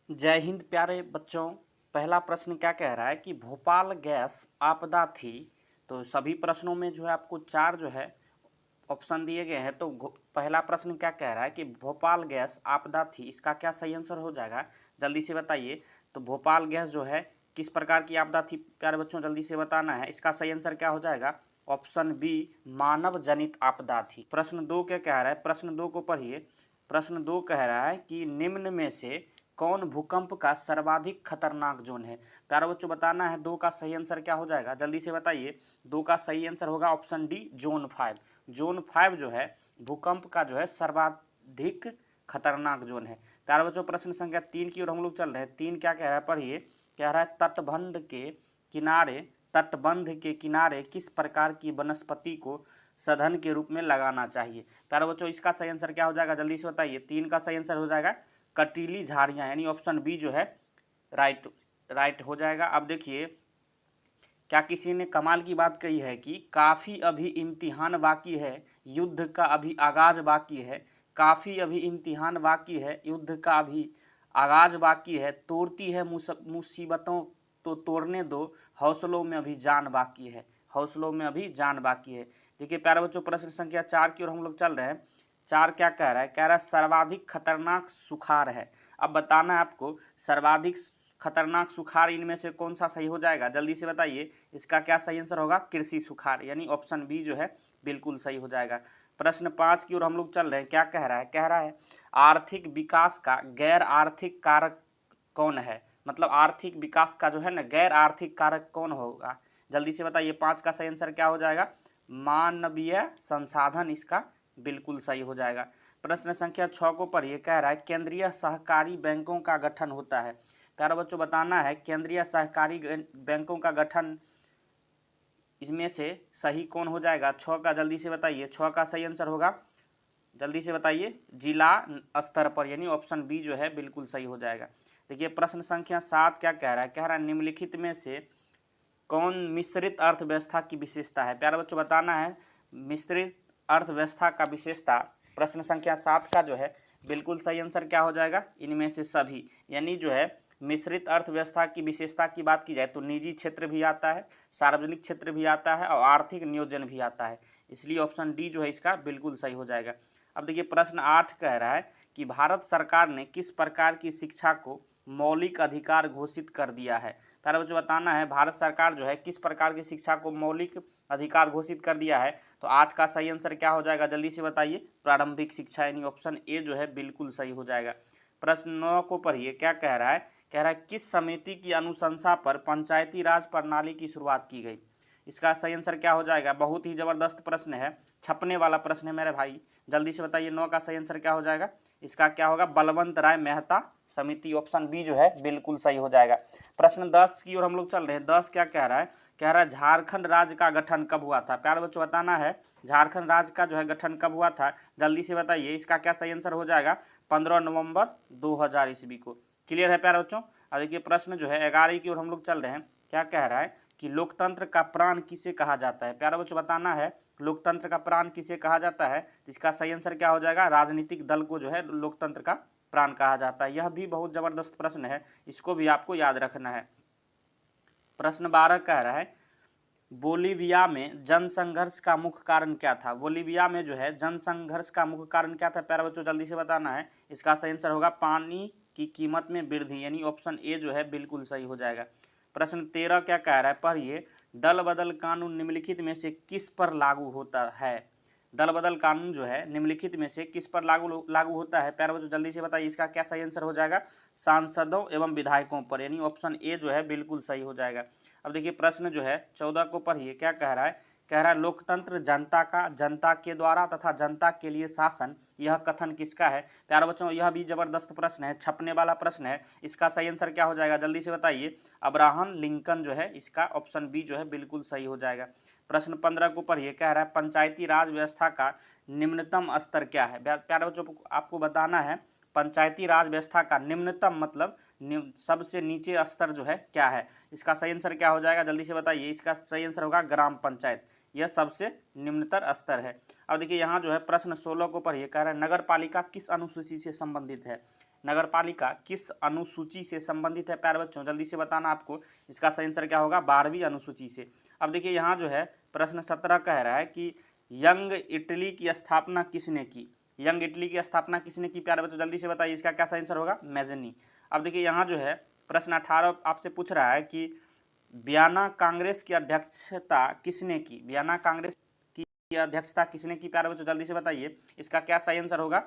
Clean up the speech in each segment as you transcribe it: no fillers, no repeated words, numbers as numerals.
जय हिंद प्यारे बच्चों। पहला प्रश्न क्या कह रहा है कि भोपाल गैस आपदा थी। तो सभी प्रश्नों में जो है आपको चार जो है ऑप्शन दिए गए हैं। तो पहला प्रश्न क्या कह रहा है कि भोपाल गैस आपदा थी, इसका क्या सही आंसर हो जाएगा, जल्दी से बताइए। तो भोपाल गैस जो है किस प्रकार की आपदा थी प्यारे बच्चों, जल्दी से बताना है। इसका सही आंसर क्या हो जाएगा, ऑप्शन बी मानव जनित आपदा थी। प्रश्न दो क्या कह रहा है, प्रश्न दो को पढ़िए। प्रश्न दो कह रहा है कि निम्न में से कौन भूकंप का सर्वाधिक खतरनाक जोन है। प्यारे बच्चों बताना है दो का सही आंसर क्या हो जाएगा, जल्दी से बताइए। दो का सही आंसर होगा ऑप्शन डी जोन 5। जोन 5 जो है भूकंप का जो है सर्वाधिक खतरनाक जोन है। प्यारे बच्चों प्रश्न संख्या 3 की ओर हम लोग चल रहे हैं। 3 क्या कह रहा है पढ़िए। कह रहा है तटबंध के किनारे किस प्रकार की वनस्पति को सघन के रूप में लगाना चाहिए। प्यारे बच्चों इसका सही आंसर क्या हो जाएगा, जल्दी से बताइए। 3 का सही आंसर हो जाएगा कटीली झाड़ियां, यानी ऑप्शन बी जो है राइट हो जाएगा। अब देखिए क्या किसी ने कमाल की बात कही है कि काफ़ी अभी इम्तिहान बाकी है, युद्ध का अभी आगाज बाकी है। काफ़ी अभी इम्तिहान बाकी है, युद्ध का अभी आगाज बाकी है। तोड़ती है मुसीबतों तो तोड़ने दो, हौसलों में अभी जान बाकी है। हौसलों में अभी जान बाकी है। देखिए प्यारे बच्चों प्रश्न संख्या 4 की ओर हम लोग चल रहे हैं। 4 क्या कह रहा है, कह रहा है सर्वाधिक खतरनाक सुखाड़ है। अब बताना है आपको सर्वाधिक खतरनाक सुखाड़ इनमें से कौन सा सही हो जाएगा, जल्दी से बताइए। इसका क्या सही आंसर होगा, कृषि सुखाड़, यानी ऑप्शन बी जो है बिल्कुल सही हो जाएगा। प्रश्न 5 की ओर हम लोग चल रहे हैं। क्या कह रहा है, कह रहा है आर्थिक विकास का गैर आर्थिक कारक कौन है। मतलब आर्थिक विकास का जो है ना गैर आर्थिक कारक कौन होगा, जल्दी से बताइए। 5 का सही आंसर क्या हो जाएगा, मानवीय संसाधन, इसका बिल्कुल सही हो जाएगा। प्रश्न संख्या 6 को पढ़िए। कह रहा है केंद्रीय सहकारी बैंकों का गठन होता है। प्यारे बच्चों बताना है केंद्रीय सहकारी बैंकों का गठन इसमें से सही कौन हो जाएगा। 6 का जल्दी से बताइए। 6 का सही आंसर होगा, जल्दी से बताइए, जिला स्तर पर, यानी ऑप्शन बी जो है बिल्कुल सही हो जाएगा। देखिए प्रश्न संख्या 7 क्या कह रहा है, कह रहा है निम्नलिखित में से कौन मिश्रित अर्थव्यवस्था की विशेषता है। प्यारे बच्चों बताना है मिश्रित अर्थव्यवस्था का विशेषता। प्रश्न संख्या 7 का जो है बिल्कुल सही आंसर क्या हो जाएगा, इनमें से सभी, यानी जो है मिश्रित अर्थव्यवस्था की विशेषता की बात की जाए तो निजी क्षेत्र भी आता है, सार्वजनिक क्षेत्र भी आता है और आर्थिक नियोजन भी आता है। इसलिए ऑप्शन डी जो है इसका बिल्कुल सही हो जाएगा। अब देखिए प्रश्न 8 कह रहा है कि भारत सरकार ने किस प्रकार की शिक्षा को मौलिक अधिकार घोषित कर दिया है। प्यारे बच्चों बताना है भारत सरकार जो है किस प्रकार की शिक्षा को मौलिक अधिकार घोषित कर दिया है। तो 8 का सही आंसर क्या हो जाएगा, जल्दी से बताइए, प्रारंभिक शिक्षा, यानी ऑप्शन ए जो है बिल्कुल सही हो जाएगा। प्रश्न 9 को पढ़िए। क्या कह रहा है, कह रहा है किस समिति की अनुशंसा पर पंचायती राज प्रणाली की शुरुआत की गई। इसका सही आंसर क्या हो जाएगा, बहुत ही जबरदस्त प्रश्न है, छपने वाला प्रश्न है मेरे भाई, जल्दी से बताइए। 9 का सही आंसर क्या हो जाएगा, इसका क्या होगा, बलवंत राय मेहता समिति, ऑप्शन बी जो है बिल्कुल सही हो जाएगा। प्रश्न 10 की ओर हम लोग चल रहे हैं। 10 क्या कह रहा है, कह रहा है झारखंड राज्य का गठन कब हुआ था। प्यारे बच्चों बताना है झारखंड राज्य का जो है गठन कब हुआ था, जल्दी से बताइए। इसका क्या सही आंसर हो जाएगा, 15 नवंबर 2000 ईस्वी को। क्लियर है प्यारे बच्चों। और देखिए प्रश्न जो है 11 की ओर हम लोग चल रहे हैं। क्या कह रहा है कि लोकतंत्र का प्राण किसे कहा जाता है। प्यारे बच्चों बताना है लोकतंत्र का प्राण किसे कहा जाता है। इसका सही आंसर क्या हो जाएगा, राजनीतिक दल को जो है लोकतंत्र का प्राण कहा जाता है। यह भी बहुत जबरदस्त प्रश्न है, इसको भी आपको याद रखना है। प्रश्न 12 कह रहा है बोलीविया में जनसंघर्ष का मुख्य कारण क्या था। बोलीविया में जो है जनसंघर्ष का मुख्य कारण क्या था, प्यारे बच्चों जल्दी से बताना है। इसका सही आंसर होगा पानी की कीमत में वृद्धि, यानी ऑप्शन ए जो है बिल्कुल सही हो जाएगा। प्रश्न 13 क्या कह रहा है, पढ़िए। दल बदल कानून निम्नलिखित में से किस पर लागू होता है। दल बदल कानून जो है निम्नलिखित में से किस पर लागू होता है, प्यारे बच्चों जल्दी से बताइए। इसका क्या सही आंसर हो जाएगा, सांसदों एवं विधायकों पर, यानी ऑप्शन ए जो है बिल्कुल सही हो जाएगा। अब देखिए प्रश्न जो है 14 को पढ़िए। क्या कह रहा है, कह रहा है लोकतंत्र जनता का, जनता के द्वारा तथा जनता के लिए शासन, यह कथन किसका है। प्यारे बच्चों यह भी जबरदस्त प्रश्न है, छपने वाला प्रश्न है। इसका सही आंसर क्या हो जाएगा, जल्दी से बताइए। अब्राहम लिंकन जो है, इसका ऑप्शन बी जो है बिल्कुल सही हो जाएगा। प्रश्न 15 को पढ़िए। कह रहा है पंचायती राज व्यवस्था का निम्नतम स्तर क्या है। प्यारे बच्चों आपको बताना है पंचायती राज व्यवस्था का निम्नतम मतलब सबसे नीचे स्तर जो है क्या है। इसका सही आंसर क्या हो जाएगा, जल्दी से बताइए। इसका सही आंसर होगा ग्राम पंचायत, यह सबसे निम्नतर स्तर है। अब देखिए यहाँ जो है प्रश्न 16 को पढ़िए। कह रहा है नगर पालिका किस अनुसूची से संबंधित है। नगरपालिका किस अनुसूची से संबंधित है प्यारे बच्चों? जल्दी से बताना आपको। इसका सही आंसर क्या होगा? 12वीं अनुसूची से। अब देखिए यहाँ जो है प्रश्न 17 कह रहा है कि यंग इटली की स्थापना किसने की? यंग इटली की स्थापना किसने की प्यारे बच्चों? जल्दी से बताइए, इसका क्या सही आंसर होगा? मैजनी। अब देखिए यहाँ जो है प्रश्न 18 आपसे पूछ रहा है कि वियना कांग्रेस की अध्यक्षता किसने की? वियना कांग्रेस की अध्यक्षता किसने की प्यारे बच्चों? जल्दी से बताइए, इसका क्या सही आंसर होगा?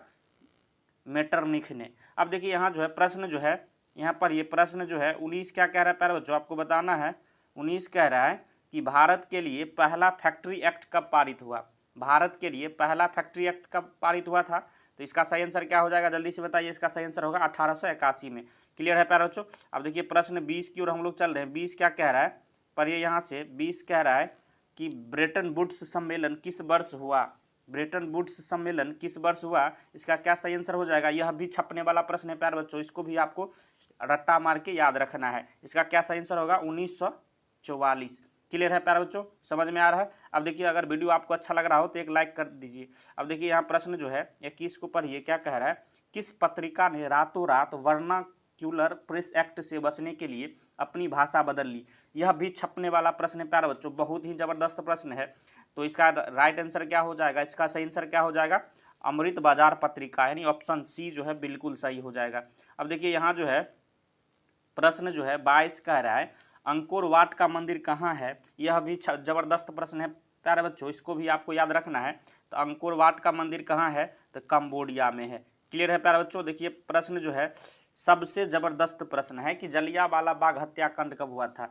मेटरनिख ने। अब देखिए यहाँ जो है प्रश्न जो है यहाँ पर ये प्रश्न जो है 19 क्या कह रहा है प्यारे बच्चों? आपको बताना है। 19 कह रहा है कि भारत के लिए पहला फैक्ट्री एक्ट कब पारित हुआ? भारत के लिए पहला फैक्ट्री एक्ट कब पारित हुआ था? तो इसका सही आंसर क्या हो जाएगा? जल्दी से बताइए, इसका सही आंसर होगा 1881 में। क्लियर है प्यारे बच्चों? अब देखिए प्रश्न 20 की ओर हम लोग चल रहे हैं। 20 क्या कह रहा है? पर ये यहाँ से 20 कह रहा है कि ब्रेटन वुड्स सम्मेलन किस वर्ष हुआ? ब्रेटन वुड्स सम्मेलन किस वर्ष हुआ? इसका क्या सही आंसर हो जाएगा? यह भी छपने वाला प्रश्न है प्यारे बच्चों, इसको भी आपको रट्टा मार के याद रखना है। इसका क्या सही आंसर होगा? 1944। क्लियर है प्यारे बच्चों? समझ में आ रहा है? अब देखिए अगर वीडियो आपको अच्छा लग रहा हो तो एक लाइक कर दीजिए। अब देखिए यहाँ प्रश्न जो है 21 को पढ़िए, क्या कह रहा है? किस पत्रिका ने रातों रात वर्नाक्यूलर प्रेस एक्ट से बचने के लिए अपनी भाषा बदल ली? यह भी छपने वाला प्रश्न है प्यारे बच्चों, बहुत ही जबरदस्त प्रश्न है। तो इसका राइट आंसर क्या हो जाएगा? इसका सही आंसर क्या हो जाएगा? अमृत बाजार पत्रिका, यानी ऑप्शन सी जो है बिल्कुल सही हो जाएगा। अब देखिए यहाँ जो है प्रश्न जो है 22 कह रहा है अंकोर वाट का मंदिर कहाँ है? यह भी जबरदस्त प्रश्न है प्यारे बच्चों, इसको भी आपको याद रखना है। तो अंकोर वाट का मंदिर कहाँ है? तो कंबोडिया में है। क्लियर है प्यारे बच्चों? देखिए प्रश्न जो है सबसे जबरदस्त प्रश्न है कि जलियांवाला बाग हत्याकांड कब हुआ था?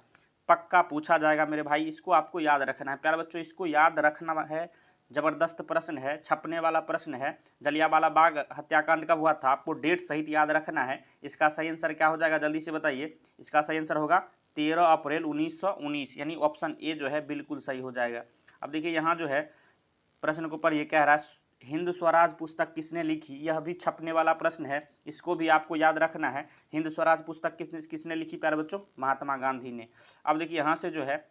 पक्का पूछा जाएगा मेरे भाई, इसको आपको याद रखना है प्यारे बच्चों, इसको याद रखना है। जबरदस्त प्रश्न है, छपने वाला प्रश्न है। जलियांवाला बाग हत्याकांड कब हुआ था? आपको डेट सहित याद रखना है। इसका सही आंसर क्या हो जाएगा? जल्दी से बताइए, इसका सही आंसर होगा 13 अप्रैल 1919, यानी ऑप्शन ए जो है बिल्कुल सही हो जाएगा। अब देखिए यहाँ जो है प्रश्न के ऊपर ये कह रहा है हिंद स्वराज पुस्तक किसने लिखी? यह भी छपने वाला प्रश्न है, इसको भी आपको याद रखना है। हिंद स्वराज पुस्तक किसने लिखी प्यारे बच्चों? महात्मा गांधी ने। अब देखिए यहाँ से जो है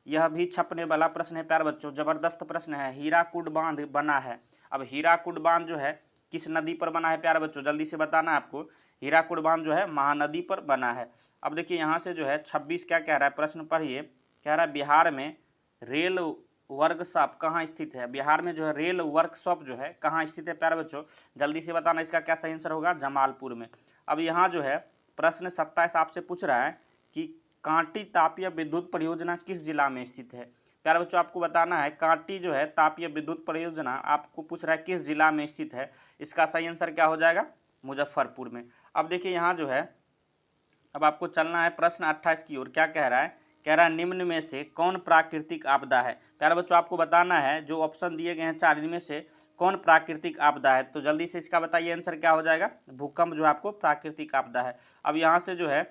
यह भी छपने वाला प्रश्न है प्यारे बच्चों, जबरदस्त प्रश्न है। हीराकुड बांध बना है। अब हीराकुड बांध जो है किस नदी पर बना है प्यारे बच्चों? जल्दी से बताना है आपको। हीराकुड बांध जो है महानदी पर बना है। अब देखिए यहाँ से जो है 26 क्या कह रहा है? प्रश्न पढ़िए, कह रहा है बिहार में रेल वर्कशॉप कहाँ स्थित है? बिहार में जो है रेल वर्कशॉप जो है कहाँ स्थित है प्यारे बच्चों? जल्दी से बताना, इसका क्या सही आंसर होगा? जमालपुर में। अब यहाँ जो है प्रश्न 27 आपसे पूछ रहा है कि कांटी तापीय विद्युत परियोजना किस जिला में स्थित है? प्यारे बच्चों आपको बताना है, कांटी जो है तापीय विद्युत परियोजना आपको पूछ रहा है किस जिला में स्थित है? इसका सही आंसर क्या हो जाएगा? मुजफ्फरपुर में। अब देखिए यहाँ जो है अब आपको चलना है प्रश्न 28 की ओर। क्या कह रहा है? कह रहा है निम्न में से कौन प्राकृतिक आपदा है? प्यारे बच्चों आपको बताना है, जो ऑप्शन दिए गए हैं 4 इनमें से कौन प्राकृतिक आपदा है? तो जल्दी से इसका बताइए, आंसर क्या हो जाएगा? भूकंप जो आपको प्राकृतिक आपदा है। अब यहाँ से जो है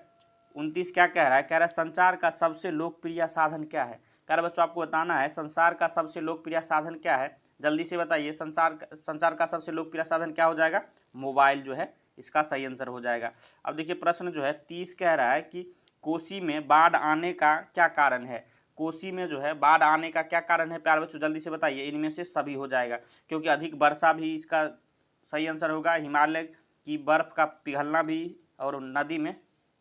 29 क्या कह रहा है? कह रहा है संचार का सबसे लोकप्रिय साधन क्या है? प्यारे बच्चों आपको बताना है संसार का सबसे लोकप्रिय साधन क्या है? जल्दी से बताइए, संचार का सबसे लोकप्रिय साधन क्या हो जाएगा? मोबाइल जो है इसका सही आंसर हो जाएगा। अब देखिए प्रश्न जो है 30 कह रहा है कि कोसी में बाढ़ आने का क्या कारण है? कोसी में जो है बाढ़ आने का क्या कारण है प्यारे बच्चों? जल्दी से बताइए, इनमें से सभी हो जाएगा, क्योंकि अधिक वर्षा भी इसका सही आंसर होगा, हिमालय की बर्फ का पिघलना भी, और नदी में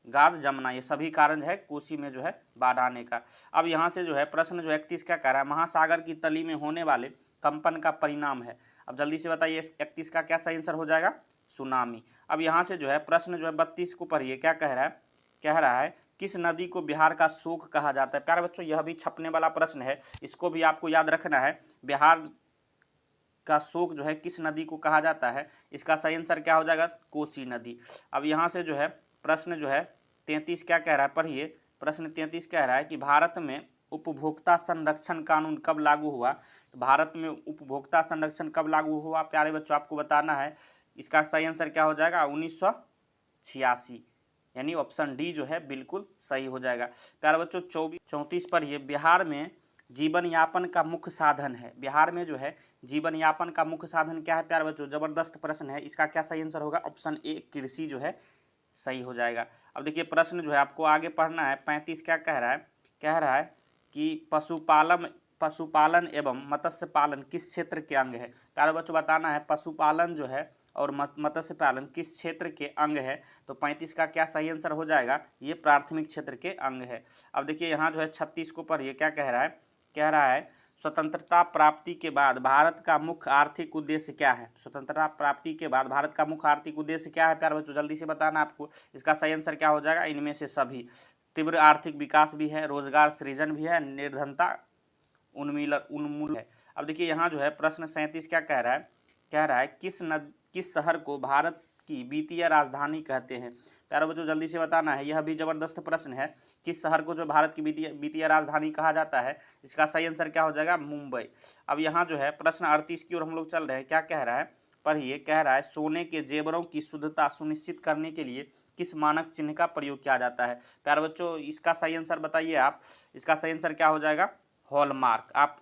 गाद जमना, ये सभी कारण है कोसी में जो है बाढ़ आने का। अब यहाँ से जो है प्रश्न जो 31 क्या कह रहा है? महासागर की तली में होने वाले कंपन का परिणाम है। अब जल्दी से बताइए 31 का क्या सही आंसर हो जाएगा? सुनामी। अब यहाँ से जो है प्रश्न जो है 32 को पढ़िए, क्या कह रहा है? कह रहा है किस नदी को बिहार का शोक कहा जाता है? प्यारे बच्चों यह भी छपने वाला प्रश्न है, इसको भी आपको याद रखना है। बिहार का शोक जो है किस नदी को कहा जाता है? इसका सही आंसर क्या हो जाएगा? कोसी नदी। अब यहाँ से जो है प्रश्न जो है 33 क्या कह रहा है? पढ़िए, प्रश्न 33 कह रहा है कि भारत में उपभोक्ता संरक्षण कानून कब लागू हुआ? तो भारत में उपभोक्ता संरक्षण कब लागू हुआ प्यारे बच्चों आपको बताना है। इसका सही आंसर क्या हो जाएगा? 1986, यानी ऑप्शन डी जो है बिल्कुल सही हो जाएगा। प्यारे बच्चों 34 पर ये बिहार में जीवन यापन का मुख्य साधन है। बिहार में जो है जीवन यापन का मुख्य साधन क्या है प्यारे बच्चों? जबरदस्त प्रश्न है, इसका क्या सही आंसर होगा? ऑप्शन ए कृषि जो है सही हो जाएगा। अब देखिए प्रश्न जो है आपको आगे पढ़ना है। 35 क्या कह रहा है? कह रहा है कि पशुपालन एवं मत्स्य पालन किस क्षेत्र के अंग है? प्यारे बच्चों बताना है, पशुपालन जो है और मत्स्य पालन किस क्षेत्र के अंग है? तो 35 का क्या सही आंसर हो जाएगा? ये प्राथमिक क्षेत्र के अंग है। अब देखिए यहाँ जो है 36 को पढ़िए, क्या कह रहा है? कह रहा है स्वतंत्रता प्राप्ति के बाद भारत का मुख्य आर्थिक उद्देश्य क्या है? स्वतंत्रता प्राप्ति के बाद भारत का मुख्य आर्थिक उद्देश्य क्या है प्यारे बच्चों? जल्दी से बताना आपको। इसका सही आंसर क्या हो जाएगा? इनमें से सभी। तीव्र आर्थिक विकास भी है, रोजगार सृजन भी है, निर्धनता उन्मूलन है। अब देखिए यहाँ जो है प्रश्न 37 क्या कह रहा है? कह रहा है किस शहर को भारत की वित्तीय राजधानी कहते हैं? प्यारे बच्चों जल्दी से बताना है, यह भी जबरदस्त प्रश्न है। किस शहर को जो भारत की वित्तीय राजधानी कहा जाता है? इसका सही आंसर क्या हो जाएगा? मुंबई। अब यहाँ जो है प्रश्न 38 की ओर हम लोग चल रहे हैं। क्या कह रहा है? पढ़िए। कह रहा है सोने के जेवरों की शुद्धता सुनिश्चित करने के लिए किस मानक चिन्ह का प्रयोग किया जाता है? प्यारे बच्चों इसका सही आंसर बताइए आप। इसका सही आंसर क्या हो जाएगा? हॉलमार्क। आप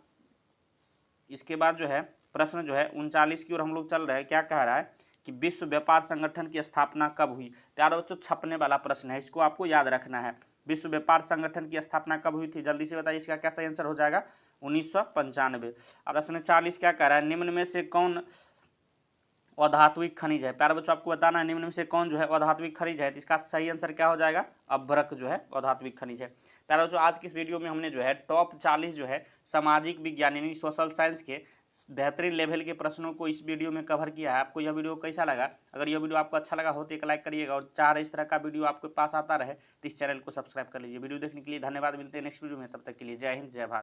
इसके बाद जो है प्रश्न जो है 39 की ओर हम लोग चल रहे हैं। क्या कह रहा है कि विश्व व्यापार संगठन की स्थापना कब हुई? प्यारे बच्चों छपने वाला प्रश्न है, इसको आपको याद रखना है। विश्व व्यापार संगठन की स्थापना कब हुई थी? जल्दी से बताइए, इसका क्या सही आंसर हो जाएगा? 1995। अब प्रश्न 40 क्या कह रहा है? निम्न में से कौन अधात्विक खनिज है? प्यारे बच्चों आपको बताना है निम्न में से कौन जो है अधात्विक खनिज है। तो इसका सही आंसर क्या हो जाएगा? अभ्रक जो है अधात्विक खनिज है। प्यारे बच्चों आज की इस वीडियो में हमने जो है टॉप 40 जो है सामाजिक विज्ञान यानी सोशल साइंस के बेहतरीन लेवल के प्रश्नों को इस वीडियो में कवर किया है। आपको यह वीडियो कैसा लगा? अगर यह वीडियो आपको अच्छा लगा हो तो एक लाइक करिएगा, और चाह रहे इस तरह का वीडियो आपके पास आता रहे तो इस चैनल को सब्सक्राइब कर लीजिए। वीडियो देखने के लिए धन्यवाद। मिलते हैं नेक्स्ट वीडियो में, तब तक के लिए जय हिंद जय भारत।